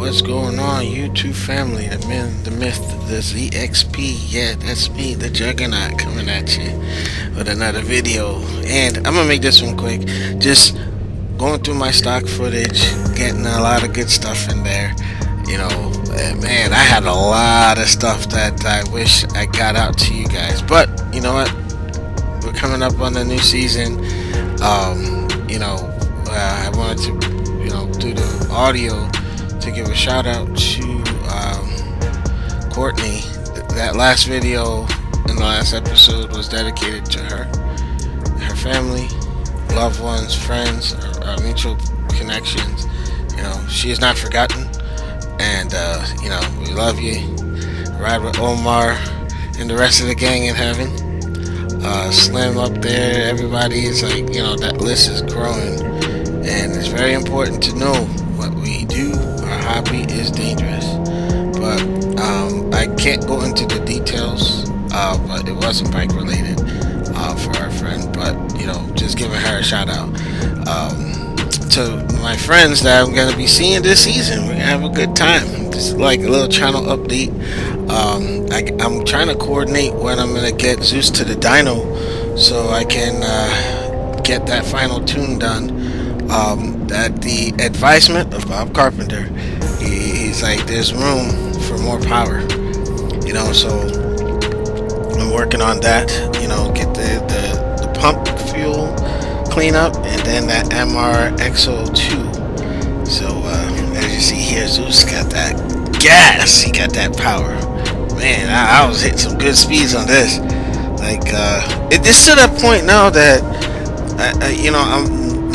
What's going on, YouTube family? The man, the myth, the ZXP. Yeah, that's me, the Juggernaut, coming at you with another video. And I'm gonna make this one quick. Just going through my stock footage, getting a lot of good stuff in there. You know, man, I had a lot of stuff that I wish I got out to you guys. But you know what? We're coming up on the new season. I wanted to, do the audio to give a shout out to Courtney. That last video in the last episode was dedicated to her family, loved ones, friends, our mutual connections. She is not forgotten, and we love you. Ride with Omar and the rest of the gang in heaven. Slim up there, everybody is like, that list is growing, and it's very important to know what we do. Our hobby is dangerous, but I can't go into the details, but it wasn't bike related for our friend, but just giving her a shout out. To my friends that I'm going to be seeing this season, we're going to have a good time. Just like a little channel update. I'm trying to coordinate when I'm going to get Zeus to the dyno so I can get that final tune done. At the advisement of Bob Carpenter, he's like, there's room for more power, so I'm working on that, get the pump fuel clean up, and then that MRXO2. So as you see here, Zeus got that gas, he got that power. Man, I was hitting some good speeds on this. Like it's to that point now that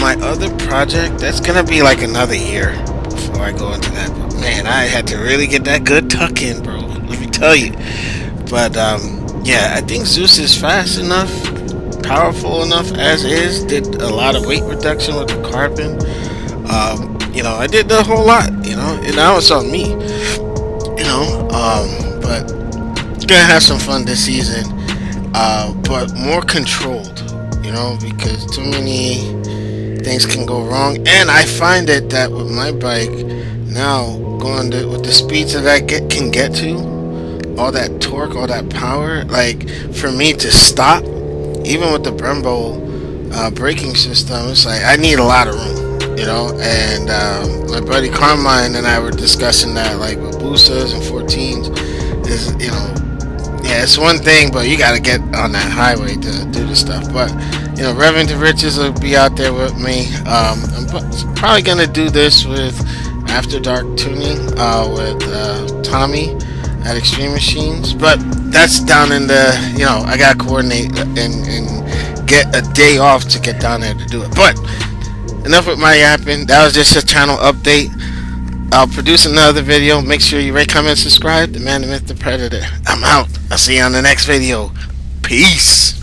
my other project, that's gonna be like another year before I go into that. But man, I had to really get that good tuck in, bro, let me tell you. But yeah, I think Zeus is fast enough, powerful enough as is. Did a lot of weight reduction with the carbon. I did the whole lot, and now it's on me, but but gonna have some fun this season, but more controlled, because too many things can go wrong. And I find it that with my bike now, with the speeds that I can get to, all that torque, all that power, like for me to stop, even with the Brembo braking system, it's like I need a lot of room. And my buddy Carmine and I were discussing that, like with boosters and 14s, is yeah, it's one thing, but you got to get on that highway to do this stuff. But Reverend to Riches will be out there with me. I'm probably gonna do this with After Dark Tuning with Tommy at Extreme Machines, but that's down in the I gotta coordinate and get a day off to get down there to do it. But enough with my yapping. That was just a channel update. I'll produce another video. Make sure you rate, comment, subscribe. The man, the myth, the predator. I'm out. I'll see you on the next video. Peace.